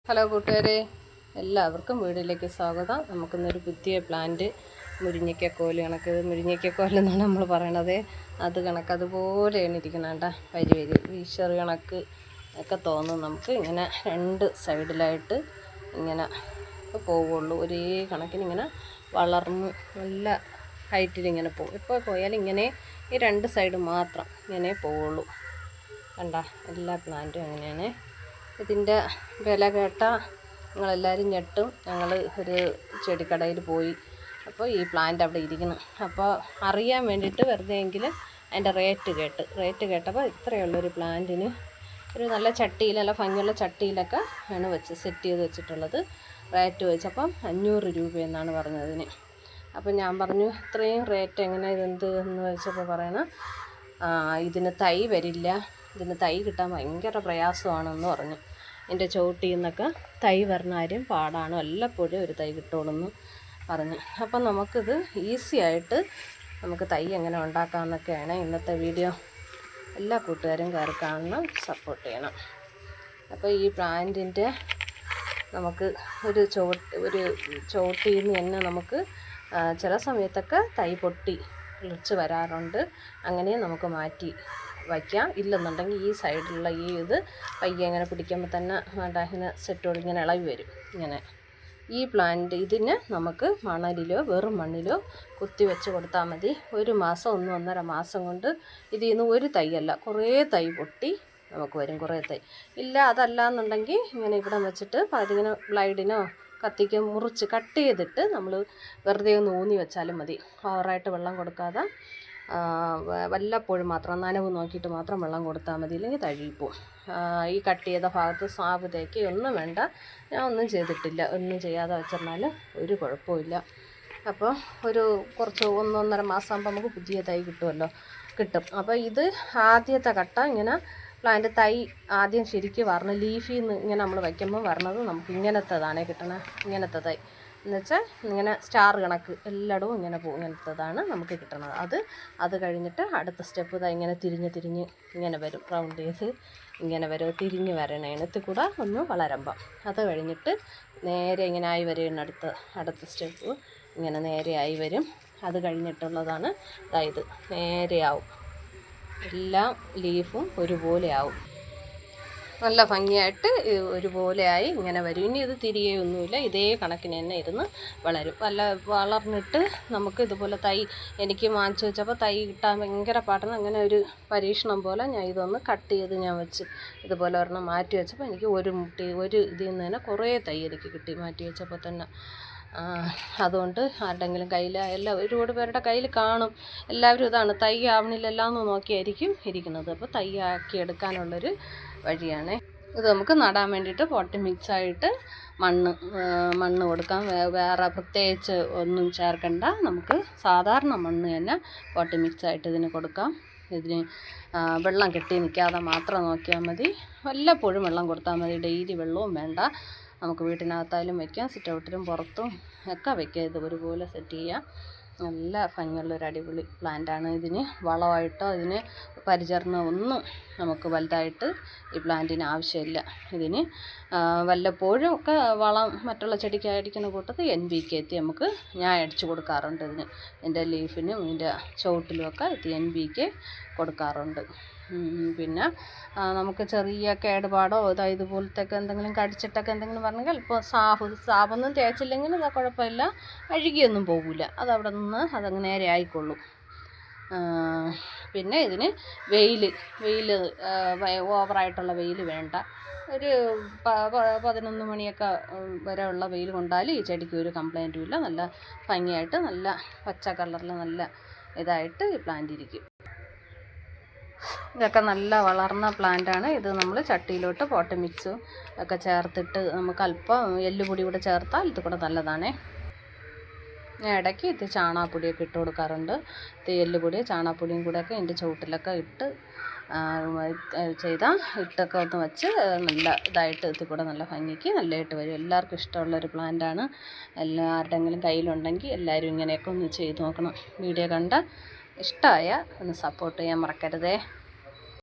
Hello കൂട്ടുകാരെ, എല്ലാവർക്കും വീട്ടിലേക്ക് സ്വാഗതം. നമുക്കിന്നൊരു പുതിയ പ്ലാന്റ് മുരിങ്ങയ്ക്കക്കോല് കണക്ക്, മുരിങ്ങയ്ക്കക്കോല് എന്നാണ് നമ്മൾ പറയണത്. അത് കണക്ക് അതുപോലെയാണ് ഇരിക്കണം കേട്ടോ. വരി വീശറ് കണക്ക് ഒക്കെ തോന്നും. നമുക്ക് ഇങ്ങനെ രണ്ട് സൈഡിലായിട്ട് ഇങ്ങനെ പോവുള്ളൂ. ഒരേ കണക്കിന് ഇങ്ങനെ വളർന്ന് നല്ല ഹൈറ്റിലിങ്ങനെ പോകും. എപ്പോൾ പോയാലും ഇങ്ങനെ ഈ രണ്ട് സൈഡ് മാത്രം ഇങ്ങനെ പോവുള്ളൂ. കണ്ട, എല്ലാ പ്ലാന്റും അങ്ങനെയാണ്. ഇതിൻ്റെ വില കേട്ടാൽ നിങ്ങളെല്ലാവരും ഞെട്ടും. ഞങ്ങൾ ഒരു ചെടിക്കടയിൽ പോയി, അപ്പോൾ ഈ പ്ലാന്റ് അവിടെ ഇരിക്കണം. അപ്പോൾ അറിയാൻ വേണ്ടിയിട്ട് വെറുതെ എങ്കിലും അതിൻ്റെ റേറ്റ് കേട്ടപ്പോൾ ഇത്രയുള്ളൊരു പ്ലാന്റിന് ഒരു നല്ല ചട്ടിയിൽ, നല്ല ഭംഗിയുള്ള ചട്ടിയിലൊക്കെ ആണ് സെറ്റ് ചെയ്ത് വെച്ചിട്ടുള്ളത്. റേറ്റ് വെച്ചപ്പം 500 രൂപയെന്നാണ് പറഞ്ഞതിന്. അപ്പം ഞാൻ പറഞ്ഞു, ഇത്രയും റേറ്റ് എങ്ങനെ ഇതെന്ത് എന്ന് വെച്ചപ്പോൾ പറയണം, ഇതിന് തൈ വരില്ല, ഇതിന് തൈ കിട്ടാൻ ഭയങ്കര പ്രയാസമാണെന്ന് പറഞ്ഞു. എൻ്റെ ചുവട്ടിൽ നിന്നൊക്കെ തൈ വരണ കാര്യം പാടാണ്, വല്ലപ്പോഴും ഒരു തൈ കിട്ടുമെന്ന് പറഞ്ഞു. അപ്പം നമുക്കിത് ഈസി ആയിട്ട് നമുക്ക് തൈ എങ്ങനെ ഉണ്ടാക്കാമെന്നൊക്കെയാണ് ഇന്നത്തെ വീഡിയോ. എല്ലാ കൂട്ടുകാരും കയറി കാണണം, സപ്പോർട്ട് ചെയ്യണം. അപ്പോൾ ഈ പ്ലാന്റിൻ്റെ നമുക്ക് ഒരു ചുവട്ടിൽ നിന്ന് തന്നെ നമുക്ക് ചില സമയത്തൊക്കെ തൈ പൊട്ടി കിളിച്ച് വരാറുണ്ട്. അങ്ങനെ നമുക്ക് മാറ്റി വയ്ക്കാം. ഇല്ലെന്നുണ്ടെങ്കിൽ ഈ സൈഡിലുള്ള ഈ ഇത് പയ്യെ ഇങ്ങനെ പിടിക്കുമ്പോൾ തന്നെ ഇങ്ങനെ സെറ്റോട് ഇങ്ങനെ ഇളകി വരും. ഇങ്ങനെ ഈ പ്ലാന്റ് ഇതിന് നമുക്ക് മണലിലോ വെറും മണ്ണിലോ കുത്തി വെച്ച് കൊടുത്താൽ മതി. 1 മാസം 1.5 മാസം കൊണ്ട് ഇതിൽ നിന്ന് ഒരു തൈയല്ല, കുറേ തൈ പൊട്ടി നമുക്ക് വരും. കുറേ തൈ ഇല്ല, അതല്ല എന്നുണ്ടെങ്കിൽ ഇങ്ങനെ ഇവിടെ വെച്ചിട്ട് അതിങ്ങനെ ബ്ലൈഡിനോ കത്തിക്ക് മുറിച്ച് കട്ട് ചെയ്തിട്ട് നമ്മൾ വെറുതെ ഒന്ന് ഊന്നി വെച്ചാലും മതി. ഓവറായിട്ട് വെള്ളം കൊടുക്കാതെ വല്ലപ്പോഴും മാത്രം നനവ് നോക്കിയിട്ട് മാത്രം വെള്ളം കൊടുത്താൽ മതി, ഇല്ലെങ്കിൽ തഴുകിപ്പോവും. ഈ കട്ട് ചെയ്ത ഭാഗത്ത് സ്വാബ് തേക്ക് ഒന്നും വേണ്ട. ഞാൻ ഒന്നും ചെയ്തിട്ടില്ല. ഒന്നും ചെയ്യാതെ വെച്ചിരുന്നാൽ ഒരു കുഴപ്പമില്ല. അപ്പോൾ ഒരു കുറച്ച് 1.5 മാസം ആകുമ്പോൾ നമുക്ക് പുതിയ തൈ കിട്ടും. അപ്പോൾ ഇത് ആദ്യത്തെ കട്ട ഇങ്ങനെ പ്ലാന്റ് തൈ ആദ്യം ശരിക്കും വരണം. ലീഫിൽ നിന്ന് ഇങ്ങനെ നമ്മൾ വയ്ക്കുമ്പോൾ വരണത് നമുക്ക് ഇങ്ങനത്തേതാണ് കിട്ടണത്. ഇങ്ങനത്തെ തൈ എന്നുവെച്ചാൽ ഇങ്ങനെ സ്റ്റാർ കണക്ക് എല്ലായിടവും ഇങ്ങനെ പോകും. ഇങ്ങനത്തേതാണ് നമുക്ക് കിട്ടണത്. അത് കഴിഞ്ഞിട്ട് അടുത്ത സ്റ്റെപ്പ് ഇതാ ഇങ്ങനെ തിരിഞ്ഞ് ഇങ്ങനെ വരും. റൗണ്ട് ചെയ്ത് ഇങ്ങനെ വരും, തിരിഞ്ഞ് വരണ ഇണത്തിൽ കൂടെ ഒന്ന് വളരുമ്പം. അത് കഴിഞ്ഞിട്ട് നേരെ ഇങ്ങനെ ആയി വരും. അടുത്ത സ്റ്റെപ്പ് ഇങ്ങനെ നേരെ ആയി വരും. അത് കഴിഞ്ഞിട്ടുള്ളതാണ് ഇത് നേരെയാവും. എല്ലാം ലീഫും ഒരുപോലെ ആവും, നല്ല ഭംഗിയായിട്ട് ഒരുപോലെ ആയി ഇങ്ങനെ വരും. ഇനി ഇത് തിരികെയൊന്നുമില്ല, ഇതേ കണക്കിന് തന്നെ ഇരുന്ന് വളരും. വളർന്നിട്ട് നമുക്ക് ഇതുപോലെ തൈ എനിക്ക് വാങ്ങിച്ചു വെച്ചപ്പോൾ തൈ കിട്ടാൻ ഭയങ്കര പാടാണ്. അങ്ങനെ ഒരു പരീക്ഷണം പോലെ ഞാൻ ഇതൊന്ന് കട്ട് ചെയ്ത് ഞാൻ വെച്ച് ഇതുപോലെ ഒരെണ്ണം മാറ്റി വെച്ചപ്പോൾ എനിക്ക് ഒരു ഇതിൽ നിന്ന് തന്നെ കുറേ തൈ എനിക്ക് കിട്ടി മാറ്റി വെച്ചപ്പോൾ തന്നെ. അതുകൊണ്ട് ആരുടെങ്കിലും കയ്യിൽ ഒരുപാട് പേരുടെ കയ്യിൽ കാണും. എല്ലാവരും ഇതാണ് തൈ ആവണില്ലല്ലോ എന്ന് നോക്കിയായിരിക്കും ഇരിക്കുന്നത്. അപ്പോൾ തൈ ആക്കി എടുക്കാനുള്ളൊരു വഴിയാണ് ഇത്. നമുക്ക് നടാൻ വേണ്ടിയിട്ട് പോട്ടി മിക്സായിട്ട് മണ്ണ് കൊടുക്കാം. വേറെ പ്രത്യേകിച്ച് ഒന്നും ചേർക്കണ്ട. നമുക്ക് സാധാരണ മണ്ണ് തന്നെ പോട്ടി മിക്സായിട്ട് ഇതിന് കൊടുക്കാം. ഇതിന് വെള്ളം കെട്ടി നിൽക്കാതെ മാത്രം നോക്കിയാൽ മതി. വല്ലപ്പോഴും വെള്ളം കൊടുത്താൽ മതി. ഡെയിലി വെള്ളവും വേണ്ട. നമുക്ക് വീട്ടിനകത്തായാലും വയ്ക്കാം, സിറ്റ് ഔട്ടിലും പുറത്തും ഒക്കെ വയ്ക്കാം. ഇത് ഒരുപോലെ സെറ്റ് ചെയ്യാം. നല്ല ഭംഗിയുള്ളൊരു അടിപൊളി പ്ലാന്റാണ്. ഇതിന് വളമായിട്ടോ ഇതിന് പരിചരണം ഒന്നും നമുക്ക് വലുതായിട്ട് ഈ പ്ലാന്റിന് ആവശ്യമില്ല. ഇതിന് വല്ലപ്പോഴും ഒക്കെ വളം മറ്റുള്ള ചെടിക്ക് അടിക്കുന്ന കൂട്ടത്തിൽ NPK ഞാൻ അടിച്ചു കൊടുക്കാറുണ്ട്. ഇതിൻ്റെ ലീഫിനും ഇതിൻ്റെ ചുവട്ടിലുമൊക്കെ NPK കൊടുക്കാറുണ്ട്. പിന്നെ നമുക്ക് ചെറിയ കേടുപാടോ ഇതുപോലത്തെയൊക്കെ എന്തെങ്കിലും കടിച്ചിട്ടൊക്കെ എന്തെങ്കിലും പറഞ്ഞെങ്കിൽ ഇപ്പോൾ സാബൊന്നും തേച്ചില്ലെങ്കിൽ അത് കുഴപ്പമില്ല, അഴുകിയൊന്നും പോകില്ല. അതവിടെ നിന്ന് അതങ്ങ് നേരെ ആയിക്കൊള്ളും. പിന്നെ ഇതിന് വെയിൽ ഓവറായിട്ടുള്ള വെയിൽ വേണ്ട. ഒരു 11 മണിയൊക്കെ വരെ ഉള്ള വെയിൽ കൊണ്ടാൽ ഈ ചെടിക്ക് ഒരു കംപ്ലൈൻറ്റും ഇല്ല. നല്ല ഭംഗിയായിട്ട് നല്ല പച്ച കളറിൽ നല്ല ഇതായിട്ട് ഈ പ്ലാന്റ് ഇരിക്കും. ഇതൊക്കെ നല്ല വളർന്ന പ്ലാന്റാണ്. ഇത് നമ്മൾ ചട്ടിയിലോട്ട് പോട്ട് മിക്സും ഒക്കെ ചേർത്തിട്ട് നമുക്ക് അല്പം എല്ലുപൊടി കൂടെ ചേർത്താൽ ഇത് കൂടെ നല്ലതാണേ. ഞാൻ ഇടയ്ക്ക് ഇത് ചാണകപ്പൊടിയൊക്കെ ഇട്ട് കൊടുക്കാറുണ്ട്. എല്ലുപൊടി ചാണകപ്പൊടിയും കൂടെയൊക്കെ എൻ്റെ ചുവട്ടിലൊക്കെ ഇട്ട് ഇട്ടൊക്കെ ഒന്ന് വെച്ച് നല്ല ഇതായിട്ട് ഇതിൽ കൂടെ നല്ല ഭംഗിക്ക് നല്ലതായിട്ട് വരും. എല്ലാവർക്കും ഇഷ്ടമുള്ളൊരു പ്ലാന്റാണ്. ആരുടെയെങ്കിലും കയ്യിലുണ്ടെങ്കിൽ എല്ലാവരും ഇങ്ങനെയൊക്കെ ഒന്ന് ചെയ്ത് നോക്കണം. വീഡിയോ കണ്ട് ഇഷ്ടമായ ഒന്ന് സപ്പോർട്ട് ചെയ്യാൻ മറക്കരുതേ.